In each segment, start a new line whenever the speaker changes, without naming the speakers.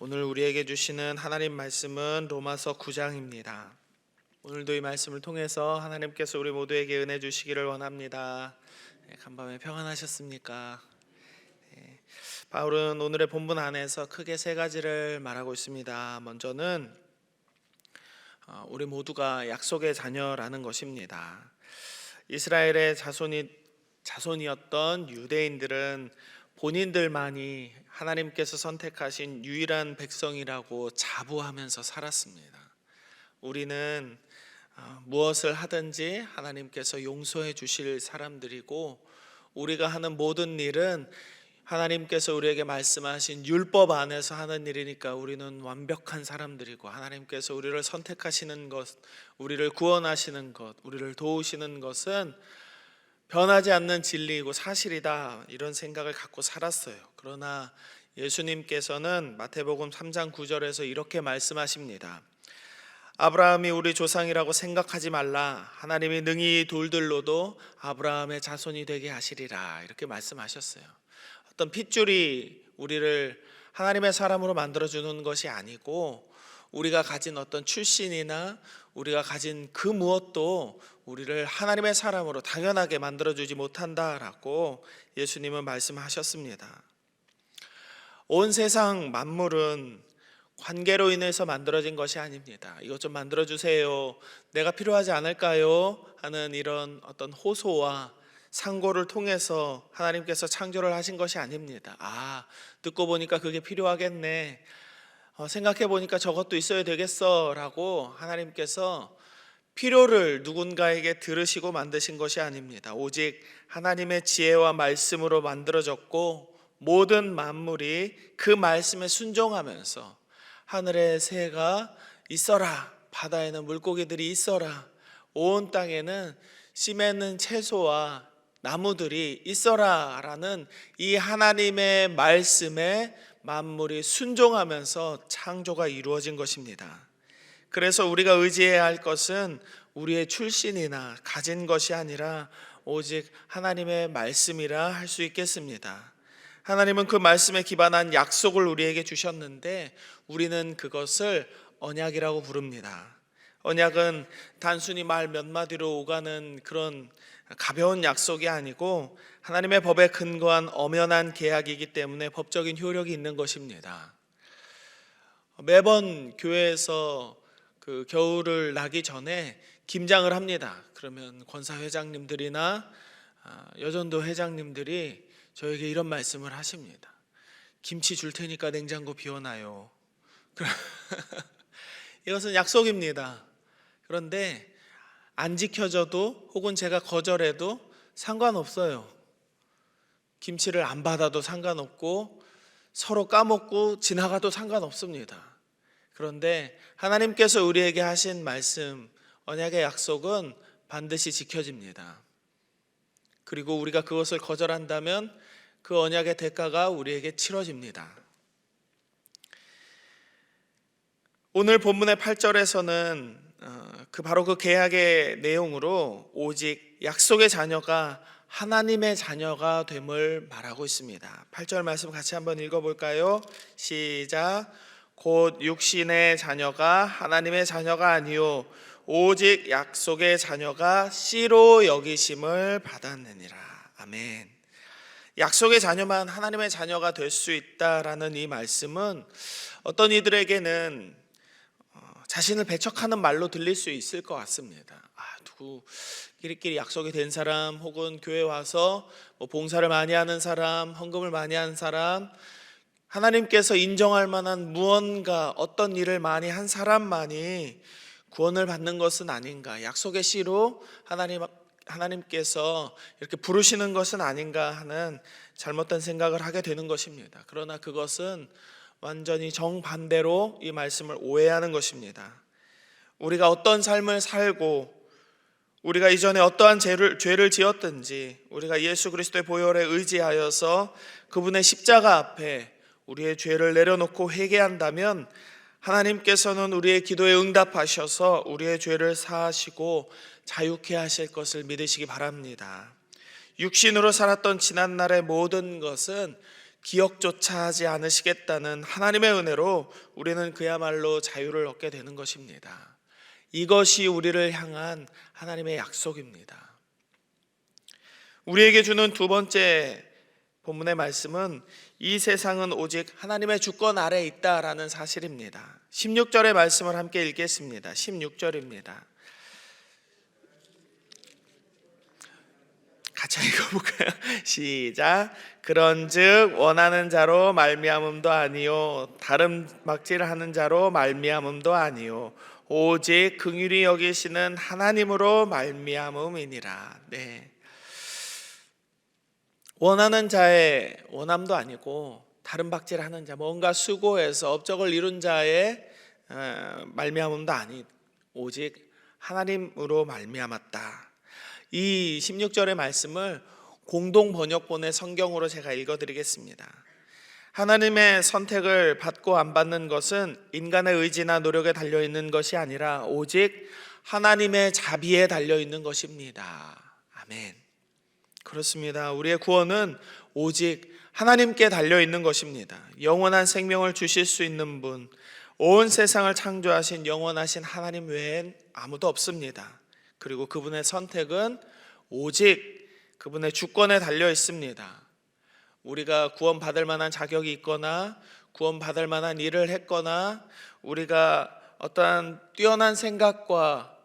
오늘 우리에게 주시는 하나님 말씀은 로마서 9장입니다. 오늘도 이 말씀을 통해서 하나님께서 우리 모두에게 은혜 주시기를 원합니다. 간밤에 평안하셨습니까? 바울은 오늘의 본문 안에서 크게 세 가지를 말하고 있습니다. 먼저는 우리 모두가 약속의 자녀라는 것입니다. 이스라엘의 자손이었던 유대인들은 본인들만이 하나님께서 선택하신 유일한 백성이라고 자부하면서 살았습니다. 우리는 무엇을 하든지 하나님께서 용서해 주실 사람들이고, 우리가 하는 모든 일은 하나님께서 우리에게 말씀하신 율법 안에서 하는 일이니까 우리는 완벽한 사람들이고, 하나님께서 우리를 선택하시는 것, 우리를 구원하시는 것, 우리를 도우시는 것은 변하지 않는 진리이고 사실이다, 이런 생각을 갖고 살았어요. 그러나 예수님께서는 마태복음 3장 9절에서 이렇게 말씀하십니다. 아브라함이 우리 조상이라고 생각하지 말라. 하나님이 능히 돌들로도 아브라함의 자손이 되게 하시리라, 이렇게 말씀하셨어요. 어떤 핏줄이 우리를 하나님의 사람으로 만들어주는 것이 아니고, 우리가 가진 어떤 출신이나 우리가 가진 그 무엇도 우리를 하나님의 사람으로 당연하게 만들어주지 못한다라고 예수님은 말씀하셨습니다. 온 세상 만물은 관계로 인해서 만들어진 것이 아닙니다. 이것 좀 만들어주세요, 내가 필요하지 않을까요? 하는 이런 어떤 호소와 상고를 통해서 하나님께서 창조를 하신 것이 아닙니다. 듣고 보니까 그게 필요하겠네, 생각해 보니까 저것도 있어야 되겠어 라고 하나님께서 필요를 누군가에게 들으시고 만드신 것이 아닙니다. 오직 하나님의 지혜와 말씀으로 만들어졌고, 모든 만물이 그 말씀에 순종하면서 하늘에 새가 있어라, 바다에는 물고기들이 있어라, 온 땅에는 씨 맺는 채소와 나무들이 있어라 라는 이 하나님의 말씀에 만물이 순종하면서 창조가 이루어진 것입니다. 그래서 우리가 의지해야 할 것은 우리의 출신이나 가진 것이 아니라 오직 하나님의 말씀이라 할 수 있겠습니다. 하나님은 그 말씀에 기반한 약속을 우리에게 주셨는데, 우리는 그것을 언약이라고 부릅니다. 언약은 단순히 말 몇 마디로 오가는 그런 가벼운 약속이 아니고, 하나님의 법에 근거한 엄연한 계약이기 때문에 법적인 효력이 있는 것입니다. 매번 교회에서 그 겨울을 나기 전에 김장을 합니다. 그러면 권사회장님들이나 여전도 회장님들이 저에게 이런 말씀을 하십니다. 김치 줄 테니까 냉장고 비워놔요. 이것은 약속입니다. 그런데 안 지켜져도, 혹은 제가 거절해도 상관없어요. 김치를 안 받아도 상관없고, 서로 까먹고 지나가도 상관없습니다. 그런데 하나님께서 우리에게 하신 말씀, 언약의 약속은 반드시 지켜집니다. 그리고 우리가 그것을 거절한다면 그 언약의 대가가 우리에게 치러집니다. 오늘 본문의 8절에서는 바로 그 계약의 내용으로 오직 약속의 자녀가 하나님의 자녀가 됨을 말하고 있습니다. 8절 말씀 같이 한번 읽어볼까요? 시작. 곧 육신의 자녀가 하나님의 자녀가 아니요 오직 약속의 자녀가 씨로 여기심을 받았느니라. 아멘. 약속의 자녀만 하나님의 자녀가 될 수 있다라는 이 말씀은 어떤 이들에게는 자신을 배척하는 말로 들릴 수 있을 것 같습니다. 누구 끼리끼리 약속이 된 사람, 혹은 교회 와서 봉사를 많이 하는 사람, 헌금을 많이 하는 사람, 하나님께서 인정할 만한 무언가, 어떤 일을 많이 한 사람만이 구원을 받는 것은 아닌가, 약속의 씨로 하나님께서 이렇게 부르시는 것은 아닌가 하는 잘못된 생각을 하게 되는 것입니다. 그러나 그것은 완전히 정반대로 이 말씀을 오해하는 것입니다. 우리가 어떤 삶을 살고, 우리가 이전에 어떠한 죄를 지었든지, 우리가 예수 그리스도의 보혈에 의지하여서 그분의 십자가 앞에 우리의 죄를 내려놓고 회개한다면, 하나님께서는 우리의 기도에 응답하셔서 우리의 죄를 사하시고 자유케 하실 것을 믿으시기 바랍니다. 육신으로 살았던 지난날의 모든 것은 기억조차 하지 않으시겠다는 하나님의 은혜로 우리는 그야말로 자유를 얻게 되는 것입니다. 이것이 우리를 향한 하나님의 약속입니다. 우리에게 주는 두 번째 본문의 말씀은 이 세상은 오직 하나님의 주권 아래에 있다라는 사실입니다. 16절의 말씀을 함께 읽겠습니다. 16절입니다. 같이 읽어볼까요? 시작. 그런즉 원하는 자로 말미암음도 아니요 다른 막질하는 자로 말미암음도 아니요 오직 긍휼히 여기시는 하나님으로 말미암음이니라. 네. 원하는 자의 원함도 아니고 다른 박질하는 자, 뭔가 수고해서 업적을 이룬 자의 말미암음도 아니 오직 하나님으로 말미암았다. 이 16절의 말씀을 공동 번역본의 성경으로 제가 읽어드리겠습니다. 하나님의 선택을 받고 안 받는 것은 인간의 의지나 노력에 달려있는 것이 아니라 오직 하나님의 자비에 달려있는 것입니다. 아멘. 그렇습니다. 우리의 구원은 오직 하나님께 달려있는 것입니다. 영원한 생명을 주실 수 있는 분, 온 세상을 창조하신 영원하신 하나님 외엔 아무도 없습니다. 그리고 그분의 선택은 오직 그분의 주권에 달려 있습니다. 우리가 구원받을 만한 자격이 있거나 구원받을 만한 일을 했거나 우리가 어떠한 뛰어난 생각과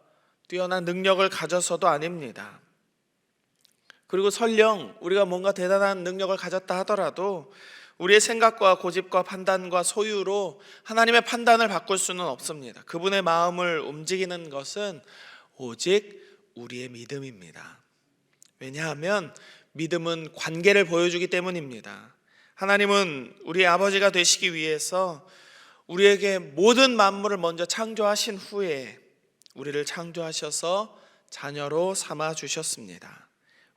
뛰어난 능력을 가져서도 아닙니다. 그리고 설령 우리가 뭔가 대단한 능력을 가졌다 하더라도 우리의 생각과 고집과 판단과 소유로 하나님의 판단을 바꿀 수는 없습니다. 그분의 마음을 움직이는 것은 오직 우리의 믿음입니다. 왜냐하면 믿음은 관계를 보여주기 때문입니다. 하나님은 우리의 아버지가 되시기 위해서 우리에게 모든 만물을 먼저 창조하신 후에 우리를 창조하셔서 자녀로 삼아 주셨습니다.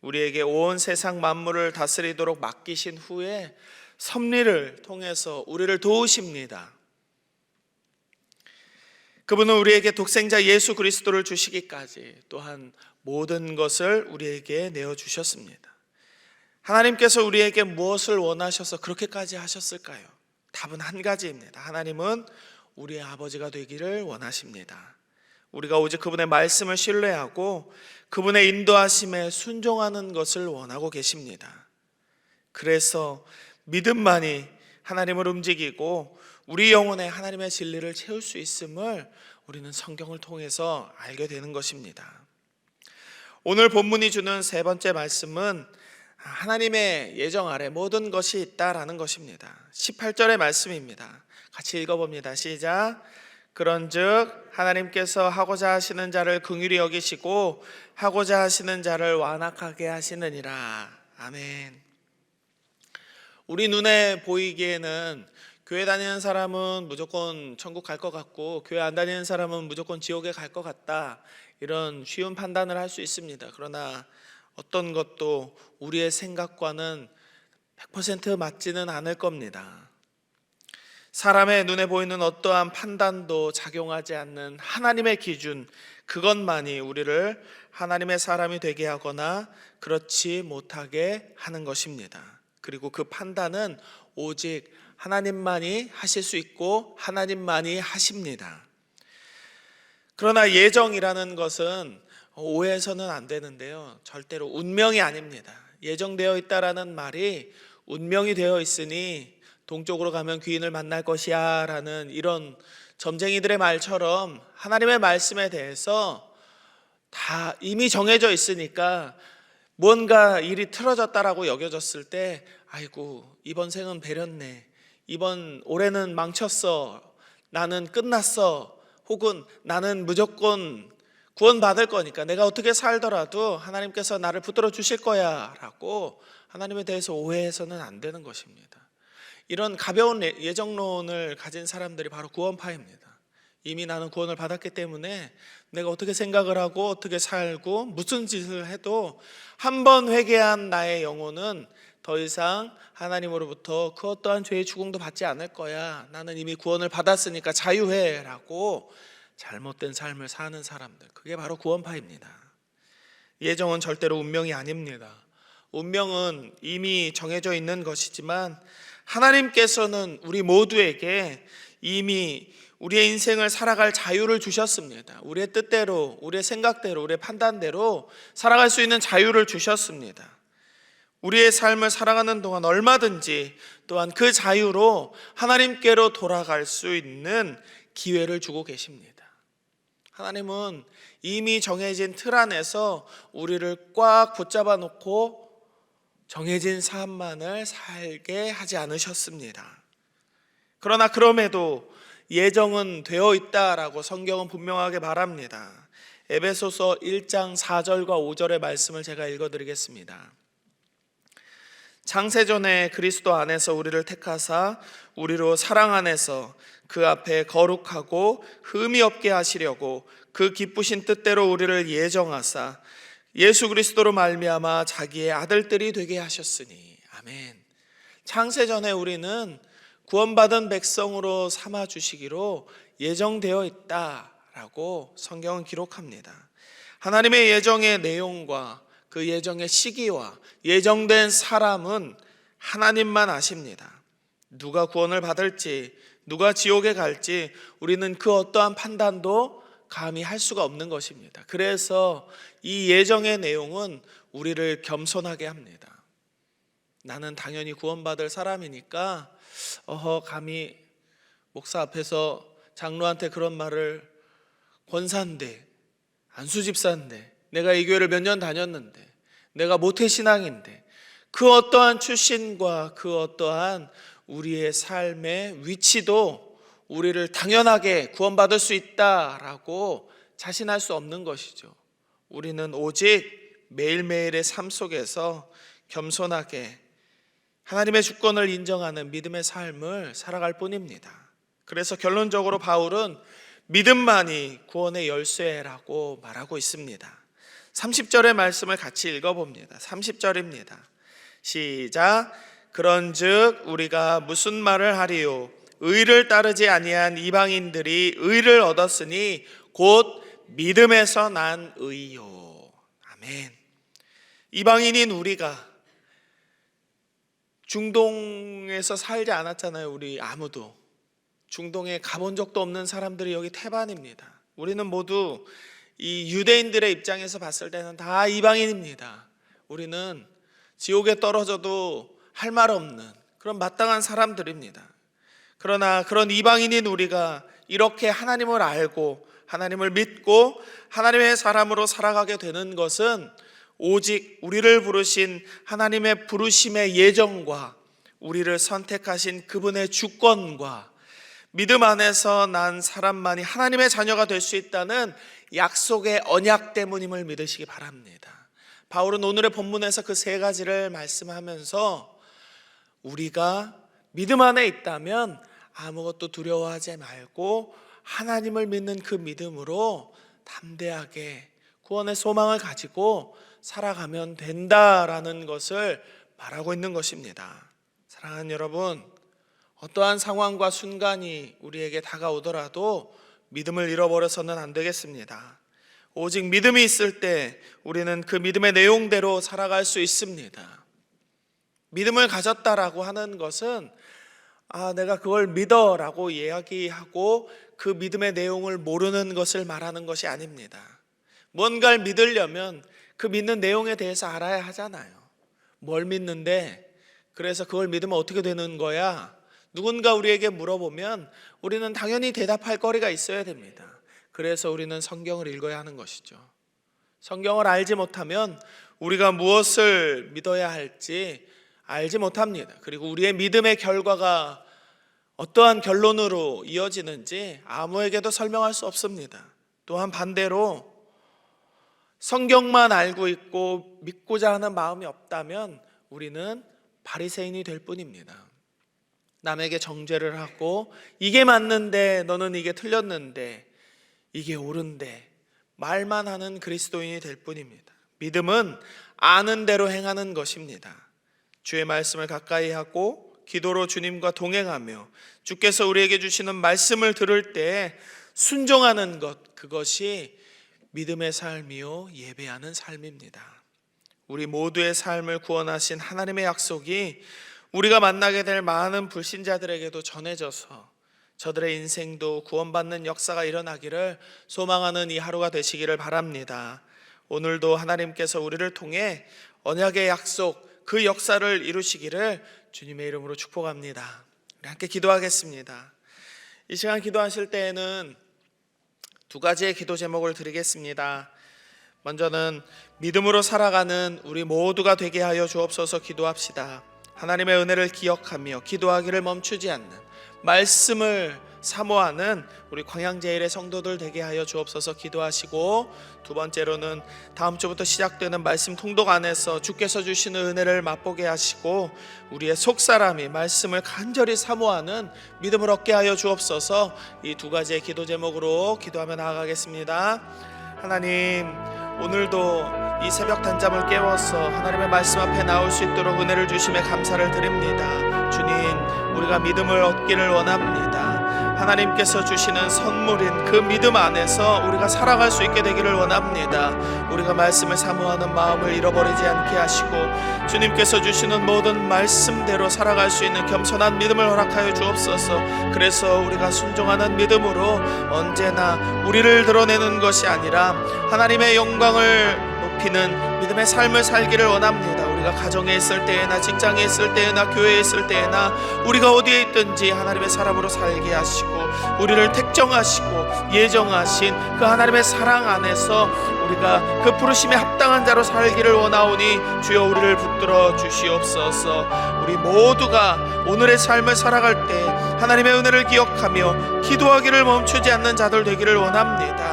우리에게 온 세상 만물을 다스리도록 맡기신 후에 섭리를 통해서 우리를 도우십니다. 그분은 우리에게 독생자 예수 그리스도를 주시기까지 또한 모든 것을 우리에게 내어주셨습니다. 하나님께서 우리에게 무엇을 원하셔서 그렇게까지 하셨을까요? 답은 한 가지입니다. 하나님은 우리의 아버지가 되기를 원하십니다. 우리가 오직 그분의 말씀을 신뢰하고 그분의 인도하심에 순종하는 것을 원하고 계십니다. 그래서 믿음만이 하나님을 움직이고 우리 영혼에 하나님의 진리를 채울 수 있음을 우리는 성경을 통해서 알게 되는 것입니다. 오늘 본문이 주는 세 번째 말씀은 하나님의 예정 아래 모든 것이 있다라는 것입니다. 18절의 말씀입니다. 같이 읽어봅니다. 시작. 그런즉 하나님께서 하고자 하시는 자를 긍휼히 여기시고 하고자 하시는 자를 완악하게 하시느니라. 아멘. 우리 눈에 보이기에는 교회 다니는 사람은 무조건 천국 갈 것 같고 교회 안 다니는 사람은 무조건 지옥에 갈 것 같다, 이런 쉬운 판단을 할 수 있습니다. 그러나 어떤 것도 우리의 생각과는 100% 맞지는 않을 겁니다. 사람의 눈에 보이는 어떠한 판단도 작용하지 않는 하나님의 기준, 그것만이 우리를 하나님의 사람이 되게 하거나 그렇지 못하게 하는 것입니다. 그리고 그 판단은 오직 하나님만이 하실 수 있고 하나님만이 하십니다. 그러나 예정이라는 것은 오해해서는 안 되는데요, 절대로 운명이 아닙니다. 예정되어 있다라는 말이 운명이 되어 있으니 동쪽으로 가면 귀인을 만날 것이야 라는 이런 점쟁이들의 말처럼 하나님의 말씀에 대해서 다 이미 정해져 있으니까 뭔가 일이 틀어졌다라고 여겨졌을 때 아이고 이번 생은 배렸네, 이번 올해는 망쳤어, 나는 끝났어, 혹은 나는 무조건 구원받을 거니까 내가 어떻게 살더라도 하나님께서 나를 붙들어 주실 거야 라고 하나님에 대해서 오해해서는 안 되는 것입니다. 이런 가벼운 예정론을 가진 사람들이 바로 구원파입니다. 이미 나는 구원을 받았기 때문에 내가 어떻게 생각을 하고 어떻게 살고 무슨 짓을 해도 한 번 회개한 나의 영혼은 더 이상 하나님으로부터 그 어떠한 죄의 추궁도 받지 않을 거야, 나는 이미 구원을 받았으니까 자유해 라고 잘못된 삶을 사는 사람들, 그게 바로 구원파입니다. 예정은 절대로 운명이 아닙니다. 운명은 이미 정해져 있는 것이지만 하나님께서는 우리 모두에게 이미 우리의 인생을 살아갈 자유를 주셨습니다. 우리의 뜻대로, 우리의 생각대로, 우리의 판단대로 살아갈 수 있는 자유를 주셨습니다. 우리의 삶을 살아가는 동안 얼마든지 또한 그 자유로 하나님께로 돌아갈 수 있는 기회를 주고 계십니다. 하나님은 이미 정해진 틀 안에서 우리를 꽉 붙잡아 놓고 정해진 삶만을 살게 하지 않으셨습니다. 그러나 그럼에도 예정은 되어 있다라고 성경은 분명하게 말합니다. 에베소서 1장 4절과 5절의 말씀을 제가 읽어드리겠습니다. 창세전에 그리스도 안에서 우리를 택하사 우리로 사랑 안에서 그 앞에 거룩하고 흠이 없게 하시려고 그 기쁘신 뜻대로 우리를 예정하사 예수 그리스도로 말미암아 자기의 아들들이 되게 하셨으니. 아멘. 창세전에 우리는 구원받은 백성으로 삼아주시기로 예정되어 있다라고 성경은 기록합니다. 하나님의 예정의 내용과 그 예정의 시기와 예정된 사람은 하나님만 아십니다. 누가 구원을 받을지, 누가 지옥에 갈지 우리는 그 어떠한 판단도 감히 할 수가 없는 것입니다. 그래서 이 예정의 내용은 우리를 겸손하게 합니다. 나는 당연히 구원받을 사람이니까 감히 목사 앞에서 장로한테 그런 말을, 권사인데, 안수집사인데, 내가 이 교회를 몇 년 다녔는데, 내가 모태신앙인데, 그 어떠한 출신과 그 어떠한 우리의 삶의 위치도 우리를 당연하게 구원받을 수 있다라고 자신할 수 없는 것이죠. 우리는 오직 매일매일의 삶 속에서 겸손하게 하나님의 주권을 인정하는 믿음의 삶을 살아갈 뿐입니다. 그래서 결론적으로 바울은 믿음만이 구원의 열쇠라고 말하고 있습니다. 30절의 말씀을 같이 읽어봅니다. 30절입니다. 시작. 그런즉 우리가 무슨 말을 하리요? 의를 따르지 아니한 이방인들이 의를 얻었으니 곧 믿음에서 난 의요. 아멘. 이방인인 우리가 중동에서 살지 않았잖아요. 우리 아무도 중동에 가본 적도 없는 사람들이 여기 태반입니다. 우리는 모두 이 유대인들의 입장에서 봤을 때는 다 이방인입니다. 우리는 지옥에 떨어져도 할 말 없는 그런 마땅한 사람들입니다. 그러나 그런 이방인인 우리가 이렇게 하나님을 알고 하나님을 믿고 하나님의 사람으로 살아가게 되는 것은 오직 우리를 부르신 하나님의 부르심의 예정과 우리를 선택하신 그분의 주권과 믿음 안에서 난 사람만이 하나님의 자녀가 될 수 있다는 약속의 언약 때문임을 믿으시기 바랍니다. 바울은 오늘의 본문에서 그 세 가지를 말씀하면서 우리가 믿음 안에 있다면 아무것도 두려워하지 말고 하나님을 믿는 그 믿음으로 담대하게 구원의 소망을 가지고 살아가면 된다라는 것을 말하고 있는 것입니다. 사랑하는 여러분, 어떠한 상황과 순간이 우리에게 다가오더라도 믿음을 잃어버려서는 안 되겠습니다. 오직 믿음이 있을 때 우리는 그 믿음의 내용대로 살아갈 수 있습니다. 믿음을 가졌다라고 하는 것은 내가 그걸 믿어라고 이야기하고 그 믿음의 내용을 모르는 것을 말하는 것이 아닙니다. 뭔가를 믿으려면 그 믿는 내용에 대해서 알아야 하잖아요. 뭘 믿는데, 그래서 그걸 믿으면 어떻게 되는 거야? 누군가 우리에게 물어보면 우리는 당연히 대답할 거리가 있어야 됩니다. 그래서 우리는 성경을 읽어야 하는 것이죠. 성경을 알지 못하면 우리가 무엇을 믿어야 할지 알지 못합니다. 그리고 우리의 믿음의 결과가 어떠한 결론으로 이어지는지 아무에게도 설명할 수 없습니다. 또한 반대로 성경만 알고 있고 믿고자 하는 마음이 없다면 우리는 바리새인이 될 뿐입니다. 남에게 정죄를 하고 이게 맞는데 너는 이게 틀렸는데 이게 옳은데 말만 하는 그리스도인이 될 뿐입니다. 믿음은 아는 대로 행하는 것입니다. 주의 말씀을 가까이 하고 기도로 주님과 동행하며 주께서 우리에게 주시는 말씀을 들을 때 순종하는 것, 그것이 믿음의 삶이요 예배하는 삶입니다. 우리 모두의 삶을 구원하신 하나님의 약속이 우리가 만나게 될 많은 불신자들에게도 전해져서 저들의 인생도 구원받는 역사가 일어나기를 소망하는 이 하루가 되시기를 바랍니다. 오늘도 하나님께서 우리를 통해 언약의 약속, 그 역사를 이루시기를 주님의 이름으로 축복합니다. 우리 함께 기도하겠습니다. 이 시간 기도하실 때에는 두 가지의 기도 제목을 드리겠습니다. 먼저는 믿음으로 살아가는 우리 모두가 되게 하여 주옵소서 기도합시다. 하나님의 은혜를 기억하며 기도하기를 멈추지 않는, 말씀을 사모하는 우리 광양제일의 성도들 되게 하여 주옵소서 기도하시고, 두 번째로는 다음 주부터 시작되는 말씀 통독 안에서 주께서 주시는 은혜를 맛보게 하시고 우리의 속사람이 말씀을 간절히 사모하는 믿음을 얻게 하여 주옵소서. 이 두 가지의 기도 제목으로 기도하며 나아가겠습니다. 하나님, 오늘도 이 새벽 단잠을 깨워서 하나님의 말씀 앞에 나올 수 있도록 은혜를 주심에 감사를 드립니다. 주님, 우리가 믿음을 얻기를 원합니다. 하나님께서 주시는 선물인 그 믿음 안에서 우리가 살아갈 수 있게 되기를 원합니다. 우리가 말씀을 사모하는 마음을 잃어버리지 않게 하시고 주님께서 주시는 모든 말씀대로 살아갈 수 있는 겸손한 믿음을 허락하여 주옵소서. 그래서 우리가 순종하는 믿음으로 언제나 우리를 드러내는 것이 아니라 하나님의 영광을 높이는 믿음의 삶을 살기를 원합니다. 우리가 가정에 있을 때에나 직장에 있을 때에나 교회에 있을 때에나 우리가 어디에 있든지 하나님의 사람으로 살게 하시고 우리를 택정하시고 예정하신 그 하나님의 사랑 안에서 우리가 그 부르심에 합당한 자로 살기를 원하오니 주여 우리를 붙들어 주시옵소서. 우리 모두가 오늘의 삶을 살아갈 때 하나님의 은혜를 기억하며 기도하기를 멈추지 않는 자들 되기를 원합니다.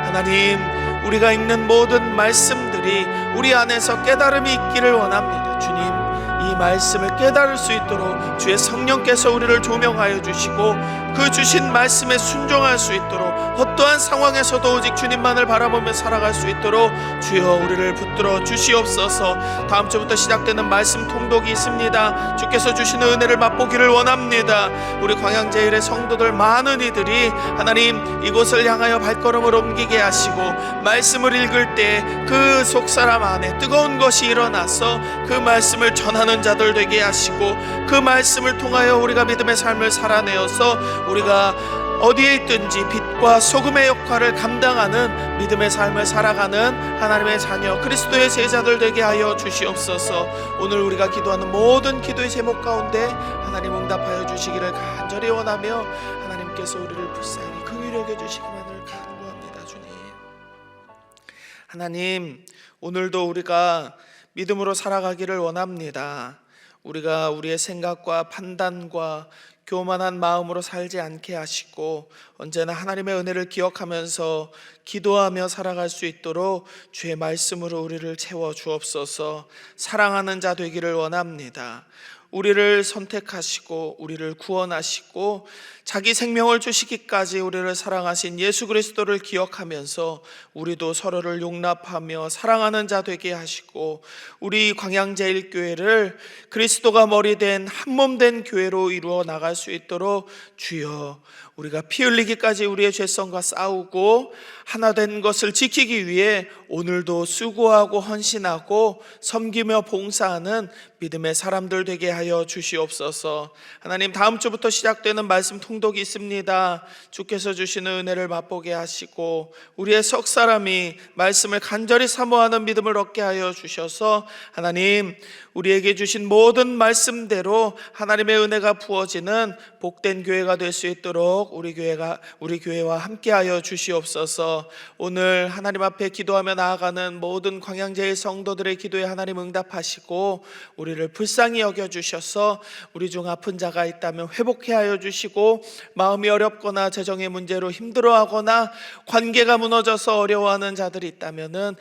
하나님, 우리가 읽는 모든 말씀들이 우리 안에서 깨달음이 있기를 원합니다. 주님, 이 말씀을 깨달을 수 있도록 주의 성령께서 우리를 조명하여 주시고 그 주신 말씀에 순종할 수 있도록 어떠한 상황에서도 오직 주님만을 바라보며 살아갈 수 있도록 주여 우리를 붙들어 주시옵소서. 다음 주부터 시작되는 말씀 통독이 있습니다. 주께서 주시는 은혜를 맛보기를 원합니다. 우리 광양제일의 성도들 많은 이들이 하나님 이곳을 향하여 발걸음을 옮기게 하시고 말씀을 읽을 때 그 속사람 안에 뜨거운 것이 일어나서 그 말씀을 전하는 자들 되게 하시고 그 말씀을 통하여 우리가 믿음의 삶을 살아내어서 우리가 어디에 있든지 빛과 소금의 역할을 감당하는 믿음의 삶을 살아가는 하나님의 자녀 그리스도의 제자들 되게 하여 주시옵소서. 오늘 우리가 기도하는 모든 기도의 제목 가운데 하나님 응답하여 주시기를 간절히 원하며 하나님께서 우리를 불쌍히 긍휼히 여겨 주시기만을 간구합니다. 주님, 하나님, 오늘도 우리가 믿음으로 살아가기를 원합니다. 우리가 우리의 생각과 판단과 교만한 마음으로 살지 않게 하시고 언제나 하나님의 은혜를 기억하면서 기도하며 살아갈 수 있도록 주의 말씀으로 우리를 채워 주옵소서. 사랑하는 자 되기를 원합니다. 우리를 선택하시고 우리를 구원하시고 자기 생명을 주시기까지 우리를 사랑하신 예수 그리스도를 기억하면서 우리도 서로를 용납하며 사랑하는 자 되게 하시고 우리 광양제일교회를 그리스도가 머리 된 한 몸 된 교회로 이루어 나갈 수 있도록 주여 우리가 피 흘리기까지 우리의 죄성과 싸우고 하나 된 것을 지키기 위해 오늘도 수고하고 헌신하고 섬기며 봉사하는 믿음의 사람들 되게 하여 주시옵소서. 하나님, 다음 주부터 시작되는 말씀 통독이 있습니다. 주께서 주시는 은혜를 맛보게 하시고 우리의 석사람이 말씀을 간절히 사모하는 믿음을 얻게 하여 주셔서 하나님, 우리에게 주신 모든 말씀대로 하나님의 은혜가 부어지는 복된 교회가 될 수 있도록 우리 교회와 함께하여 주시옵소서. 오늘 하나님 앞에 기도하며 나아가는 모든 광양제일 성도들의 기도에 하나님 응답하시고 우리를 불쌍히 여겨주셔서 우리 중 아픈 자가 있다면 회복해 하여 주시고 마음이 어렵거나 재정의 문제로 힘들어하거나 관계가 무너져서 어려워하는 자들이 있다면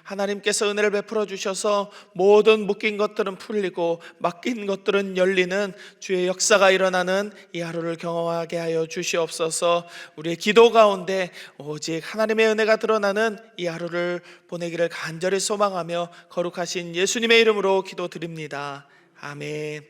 하나님께서 은혜를 베풀어 주셔서 모든 묶인 것들은 풀리고 막힌 것들은 열리는 주의 역사가 일어나는 이 하루를 경험하게 하여 주시옵소서. 우리의 기도 가운데 오직 하나님의 은혜가 드러나는 이 하루를 보내기를 간절히 소망하며 거룩하신 예수님의 이름으로 기도드립니다. 아멘.